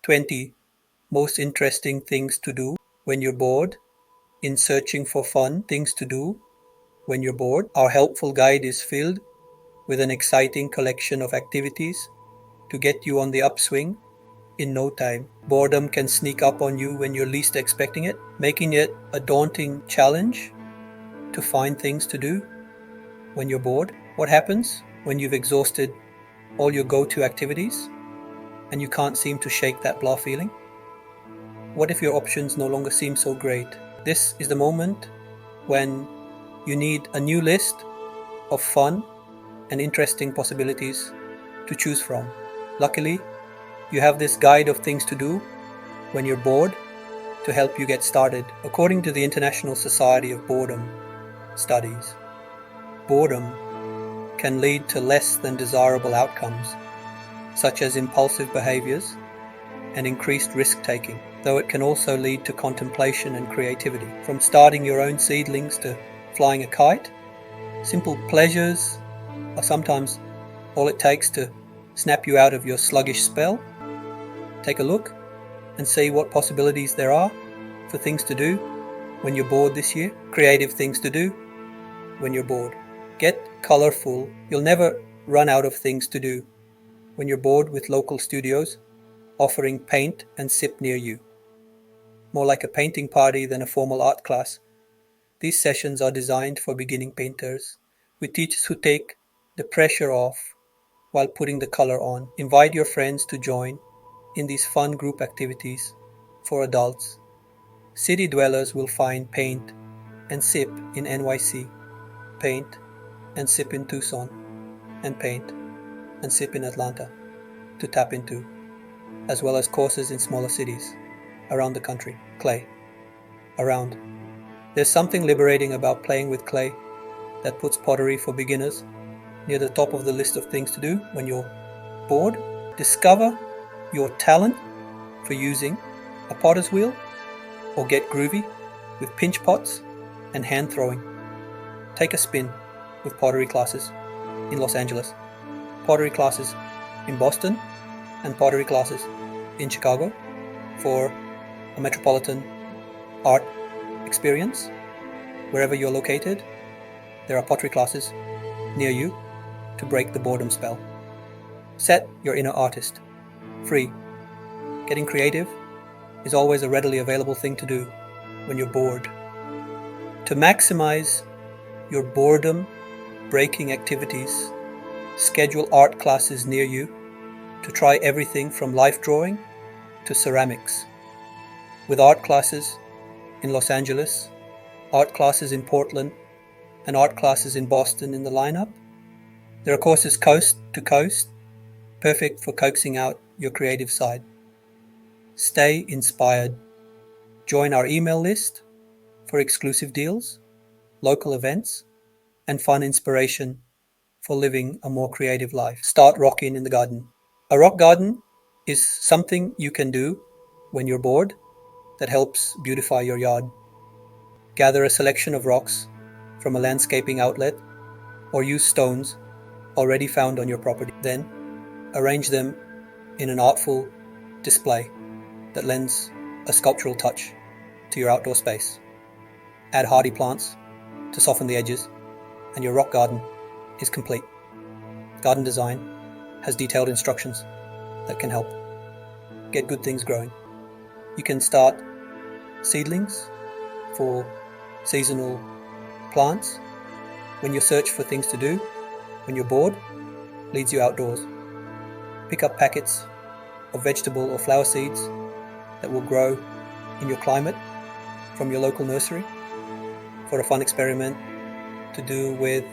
20 most interesting things to do when you're bored in searching for fun things to do when you're bored. Our helpful guide is filled with an exciting collection of activities to get you on the upswing in no time. Boredom can sneak up on you when you're least expecting it, making it a daunting challenge to find things to do when you're bored. What happens when you've exhausted all your go-to activities and you can't seem to shake that blah feeling? What if your options no longer seem so great? This is the moment when you need a new list of fun and interesting possibilities to choose from. Luckily, you have this guide of things to do when you're bored to help you get started. According to the International Society of Boredom studies, boredom can lead to less than desirable outcomes, such as impulsive behaviors and increased risk-taking, though it can also lead to contemplation and creativity. From starting your own seedlings to flying a kite, simple pleasures are sometimes all it takes to snap you out of your sluggish spell. Take a look and see what possibilities there are for things to do when you're bored this year. Creative things to do when you're bored. Get colorful. You'll never run out of things to do when you're bored with local studios offering paint and sip near you. More like a painting party than a formal art class, these sessions are designed for beginning painters, with teachers who take the pressure off while putting the color on. Invite your friends to join in these fun group activities for adults. City dwellers will find paint and sip in NYC, paint and sip in Tucson, and paint and sip in Atlanta to tap into, as well as courses in smaller cities around the country. Clay. Around. There's something liberating about playing with clay that puts pottery for beginners near the top of the list of things to do when you're bored. Discover your talent for using a potter's wheel, or get groovy with pinch pots and hand throwing. Take a spin with pottery classes in Los Angeles, pottery classes in Boston, and pottery classes in Chicago for a metropolitan art experience. Wherever you're located, there are pottery classes near you to break the boredom spell. Set your inner artist free. Getting creative is always a readily available thing to do when you're bored. To maximize your boredom breaking activities, schedule art classes near you to try everything from life drawing to ceramics. With art classes in Los Angeles, art classes in Portland, and art classes in Boston in the lineup, there are courses coast to coast, perfect for coaxing out your creative side. Stay inspired. Join our email list for exclusive deals, local events, and fun inspiration for living a more creative life. Start rocking in the garden. A rock garden is something you can do when you're bored that helps beautify your yard. Gather a selection of rocks from a landscaping outlet or use stones already found on your property. Then arrange them in an artful display that lends a sculptural touch to your outdoor space. Add hardy plants to soften the edges, and your rock garden is complete. Garden Design has detailed instructions that can help get good things growing. You can start seedlings for seasonal plants when your search for things to do when you're bored leads you outdoors. Pick up packets of vegetable or flower seeds that will grow in your climate from your local nursery for a fun experiment to do with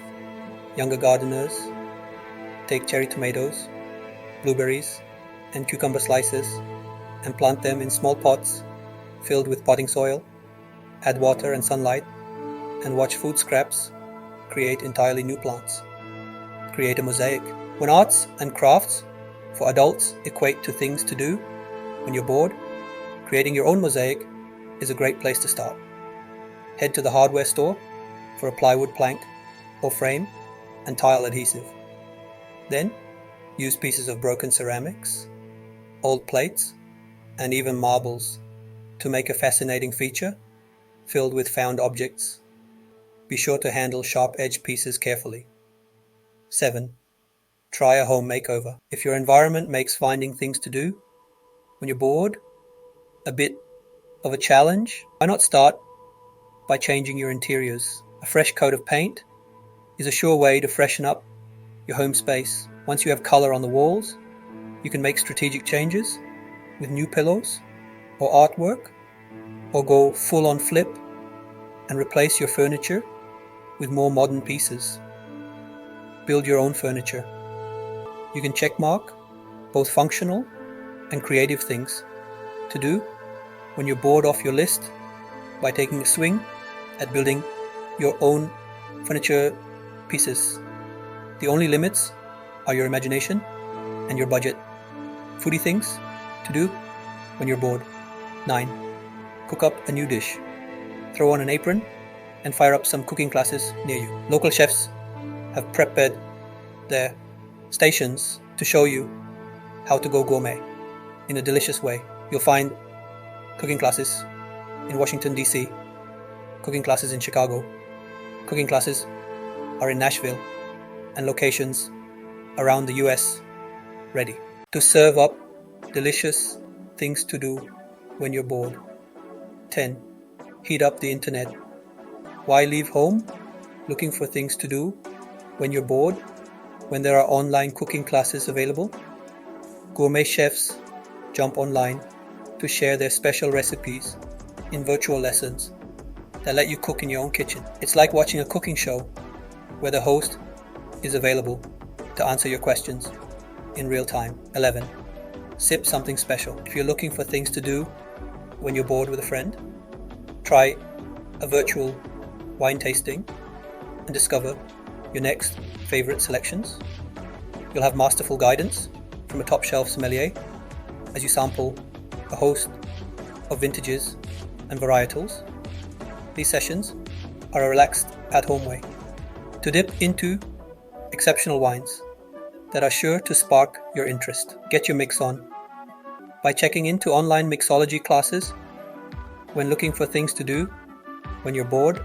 younger gardeners. Take cherry tomatoes, blueberries, and cucumber slices and plant them in small pots filled with potting soil. Add water and sunlight and watch food scraps create entirely new plants. Create a mosaic. When arts and crafts for adults equate to things to do when you're bored, creating your own mosaic is a great place to start. Head to the hardware store for a plywood plank or frame and tile adhesive. Then use pieces of broken ceramics, old plates, and even marbles to make a fascinating feature filled with found objects. Be sure to handle sharp-edged pieces carefully. 7. Try a home makeover. If your environment makes finding things to do when you're bored a bit of a challenge, why not start by changing your interiors? A fresh coat of paint is a sure way to freshen up your home space. Once you have color on the walls, you can make strategic changes with new pillows or artwork, or go full on flip and replace your furniture with more modern pieces. Build your own furniture. You can checkmark both functional and creative things to do when you're bored off your list by taking a swing at building your own furniture pieces. The only limits are your imagination and your budget. Foodie things to do when you're bored. 9. Cook up a new dish. Throw on an apron and fire up some cooking classes near you. Local chefs have prepared their stations to show you how to go gourmet in a delicious way. You'll find cooking classes in Washington, D.C., cooking classes in Chicago, cooking classes are in Nashville, and locations around the US ready to serve up delicious things to do when you're bored. 10. Heat up the internet. Why leave home looking for things to do when you're bored when there are online cooking classes available? Gourmet chefs jump online to share their special recipes in virtual lessons that let you cook in your own kitchen. It's like watching a cooking show where the host is available to answer your questions in real time. 11. Sip something special. If you're looking for things to do when you're bored with a friend, try a virtual wine tasting and discover your next favorite selections. You'll have masterful guidance from a top shelf sommelier as you sample a host of vintages and varietals. These sessions are a relaxed at-home way to dip into exceptional wines that are sure to spark your interest. Get your mix on by checking into online mixology classes. When looking for things to do when you're bored,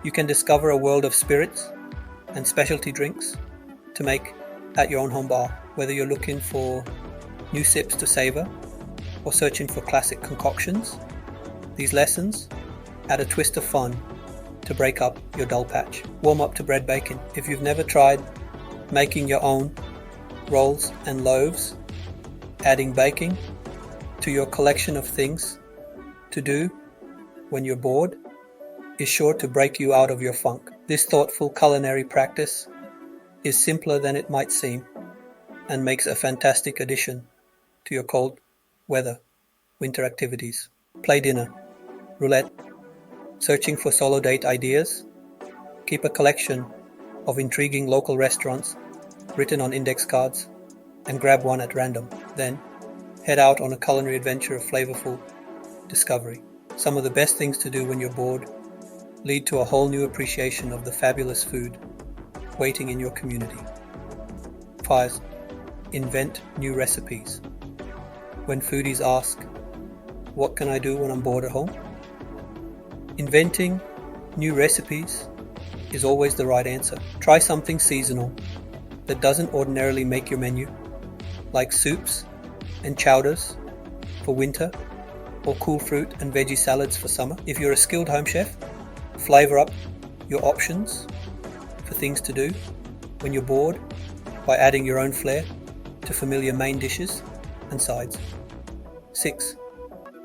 you can discover a world of spirits and specialty drinks to make at your own home bar. Whether you're looking for new sips to savor or searching for classic concoctions, these lessons add a twist of fun to break up your dull patch. Warm up to bread baking. If you've never tried making your own rolls and loaves, adding baking to your collection of things to do when you're bored is sure to break you out of your funk. This thoughtful culinary practice is simpler than it might seem and makes a fantastic addition to your cold weather winter activities. Play dinner, roulette, searching for solo date ideas. Keep a collection of intriguing local restaurants written on index cards and grab one at random. Then head out on a culinary adventure of flavorful discovery. Some of the best things to do when you're bored lead to a whole new appreciation of the fabulous food waiting in your community. 5. Invent new recipes. When foodies ask, what can I do when I'm bored at home? Inventing new recipes is always the right answer. Try something seasonal that doesn't ordinarily make your menu, like soups and chowders for winter, or cool fruit and veggie salads for summer. If you're a skilled home chef, flavor up your options for things to do when you're bored by adding your own flair to familiar main dishes and sides. 6.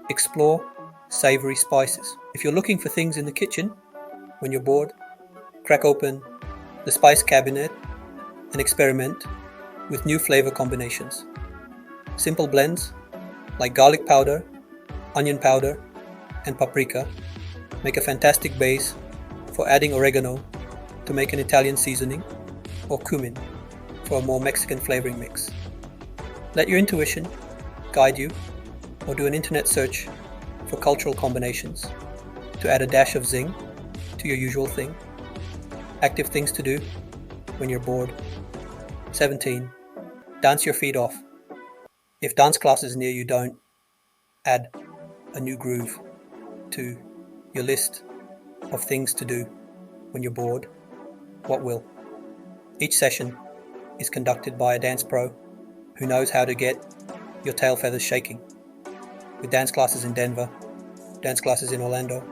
Explore savory spices. If you're looking for things in the kitchen when you're bored, crack open the spice cabinet and experiment with new flavor combinations. Simple blends like garlic powder, onion powder, and paprika make a fantastic base for adding oregano to make an Italian seasoning, or cumin for a more Mexican flavoring mix. Let your intuition guide you, or do an internet search for cultural combinations to add a dash of zing to your usual thing. Active things to do when you're bored. 17. Dance your feet off. If dance classes near you don't Add a new groove to your list of things to do when you're bored. What will? Each session is conducted by a dance pro who knows how to get your tail feathers shaking. With dance classes in Denver, dance classes in Orlando,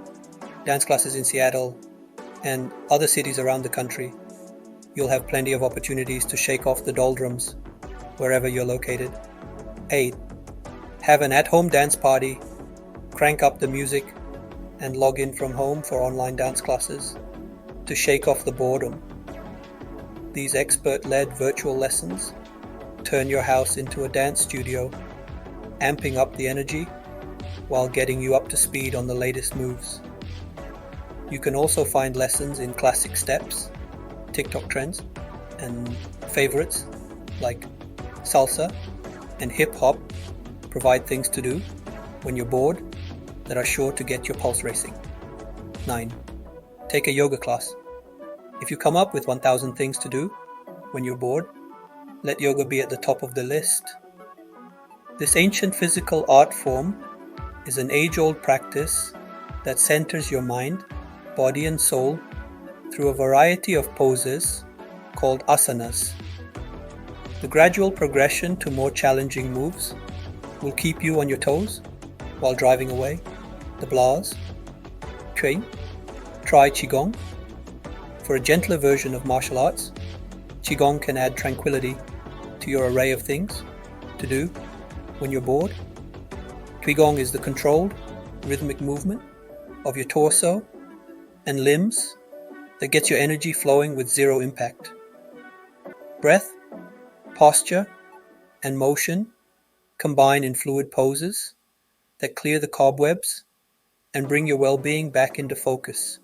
dance classes in Seattle, and other cities around the country, you'll have plenty of opportunities to shake off the doldrums wherever you're located. 8. Have an at-home dance party, crank up the music, and log in from home for online dance classes to shake off the boredom. These expert-led virtual lessons turn your house into a dance studio, amping up the energy while getting you up to speed on the latest moves. You can also find lessons in classic steps, TikTok trends, and favorites like salsa and hip-hop provide things to do when you're bored that are sure to get your pulse racing. 9. Take a yoga class. If you come up with 1,000 things to do when you're bored, let yoga be at the top of the list. This ancient physical art form is an age-old practice that centers your mind, body and soul through a variety of poses called asanas. The gradual progression to more challenging moves will keep you on your toes while driving away the blahs. Train. Try Qigong. For a gentler version of martial arts, Qigong can add tranquility to your array of things to do when you're bored. Qigong is the controlled, rhythmic movement of your torso and limbs that gets your energy flowing with zero impact. Breath, posture, and motion combine in fluid poses that clear the cobwebs and bring your well-being back into focus.